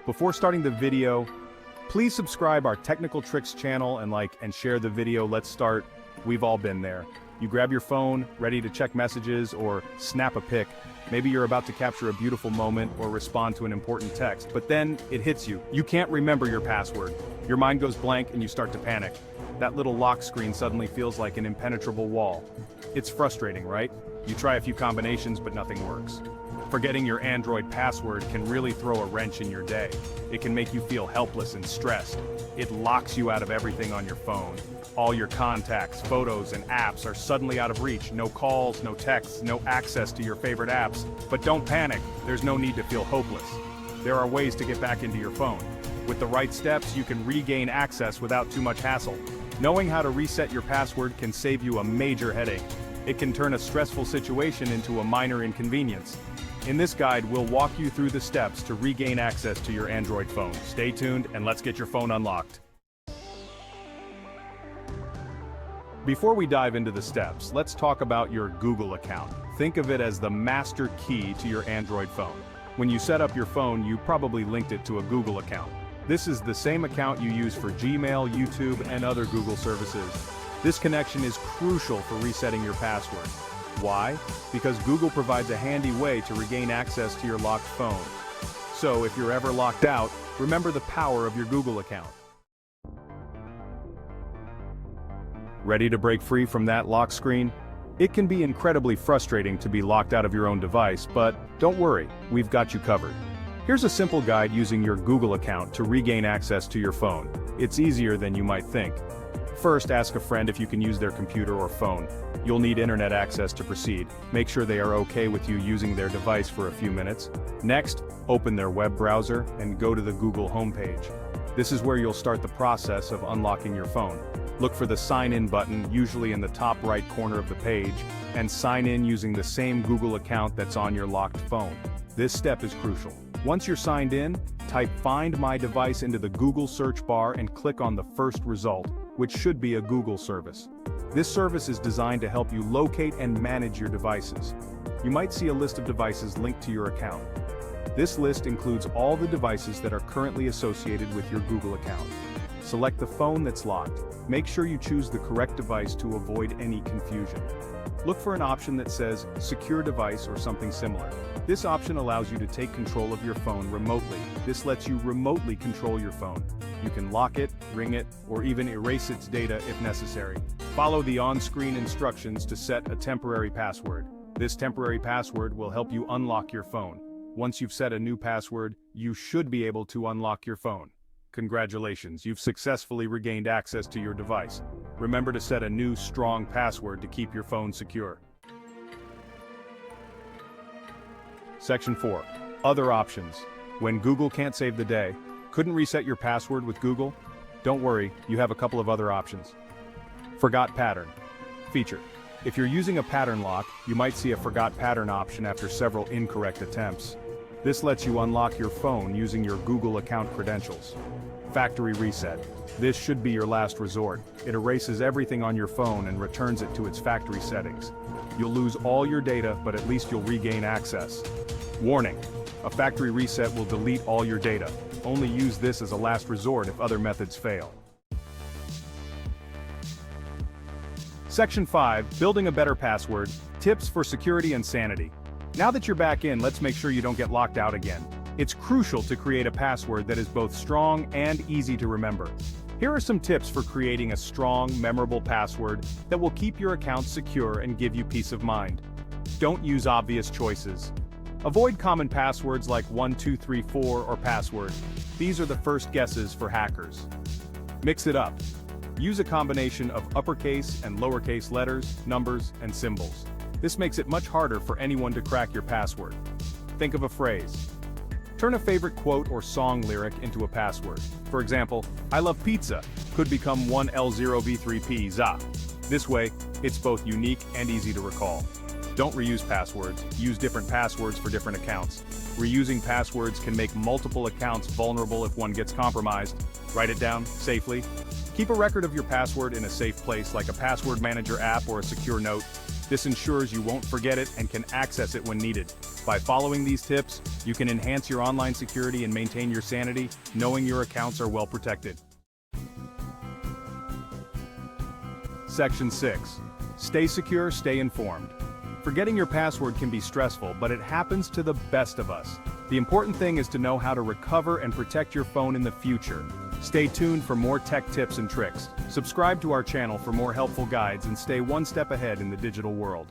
Before starting the video, please subscribe our Technical Tricks channel and like and share the video. Let's start. We've all been there. You grab your phone, ready to check messages or snap a pic. Maybe you're about to capture a beautiful moment or respond to an important text, but then it hits you. You can't remember your password. Your mind goes blank and you start to panic. That little lock screen suddenly feels like an impenetrable wall. It's frustrating, right? You try a few combinations, but nothing works. Forgetting your Android password can really throw a wrench in your day. It can make you feel helpless and stressed. It locks you out of everything on your phone. All your contacts, photos, and apps are suddenly out of reach. No calls, no texts, no access to your favorite apps. But don't panic, there's no need to feel hopeless. There are ways to get back into your phone. With the right steps, you can regain access without too much hassle. Knowing how to reset your password can save you a major headache. It can turn a stressful situation into a minor inconvenience. In this guide, we'll walk you through the steps to regain access to your Android phone. Stay tuned and let's get your phone unlocked. Before we dive into the steps, let's talk about your Google account. Think of it as the master key to your Android phone. When you set up your phone, you probably linked it to a Google account. This is the same account you use for Gmail, YouTube, and other Google services. This connection is crucial for resetting your password. Why? Because Google provides a handy way to regain access to your locked phone. So if you're ever locked out, remember the power of your Google account. Ready to break free from that lock screen? It can be incredibly frustrating to be locked out of your own device, but don't worry, we've got you covered. Here's a simple guide using your Google account to regain access to your phone. It's easier than you might think. First, ask a friend if you can use their computer or phone. You'll need internet access to proceed. Make sure they are okay with you using their device for a few minutes. Next, open their web browser and go to the Google homepage. This is where you'll start the process of unlocking your phone. Look for the Sign In button, usually in the top right corner of the page, and sign in using the same Google account that's on your locked phone. This step is crucial. Once you're signed in, type Find My Device into the Google search bar and click on the first result, which should be a Google service. This service is designed to help you locate and manage your devices. You might see a list of devices linked to your account. This list includes all the devices that are currently associated with your Google account. Select the phone that's locked. Make sure you choose the correct device to avoid any confusion. Look for an option that says Secure Device or something similar. This option allows you to take control of your phone remotely. This lets you remotely control your phone. You can lock it, ring it, or even erase its data if necessary. Follow the on-screen instructions to set a temporary password. This temporary password will help you unlock your phone. Once you've set a new password, you should be able to unlock your phone. Congratulations, you've successfully regained access to your device. Remember to set a new, strong password to keep your phone secure. Section 4. Other options. When Google can't save the day, couldn't reset your password with Google? Don't worry, you have a couple of other options. Forgot Pattern feature. If you're using a pattern lock, you might see a Forgot Pattern option after several incorrect attempts. This lets you unlock your phone using your Google account credentials. Factory Reset. This should be your last resort. It erases everything on your phone and returns it to its factory settings. You'll lose all your data, but at least you'll regain access. Warning: a factory reset will delete all your data. Only use this as a last resort if other methods fail. Section 5. Building a better password. Tips for security and sanity. Now that you're back in, let's make sure you don't get locked out again. It's crucial to create a password that is both strong and easy to remember. Here are some tips for creating a strong, memorable password that will keep your account secure and give you peace of mind. Don't use obvious choices. Avoid common passwords like 1234 or password. These are the first guesses for hackers. Mix it up. Use a combination of uppercase and lowercase letters, numbers, and symbols. This makes it much harder for anyone to crack your password. Think of a phrase. Turn a favorite quote or song lyric into a password. For example, I love pizza could become 1L0V3P za. This way, it's both unique and easy to recall. Don't reuse passwords. Use different passwords for different accounts. Reusing passwords can make multiple accounts vulnerable if one gets compromised. Write it down safely. Keep a record of your password in a safe place like a password manager app or a secure note. This ensures you won't forget it and can access it when needed. By following these tips, you can enhance your online security and maintain your sanity, knowing your accounts are well protected. Section 6. Stay secure, stay informed. Forgetting your password can be stressful, but it happens to the best of us. The important thing is to know how to recover and protect your phone in the future. Stay tuned for more tech tips and tricks. Subscribe to our channel for more helpful guides and stay one step ahead in the digital world.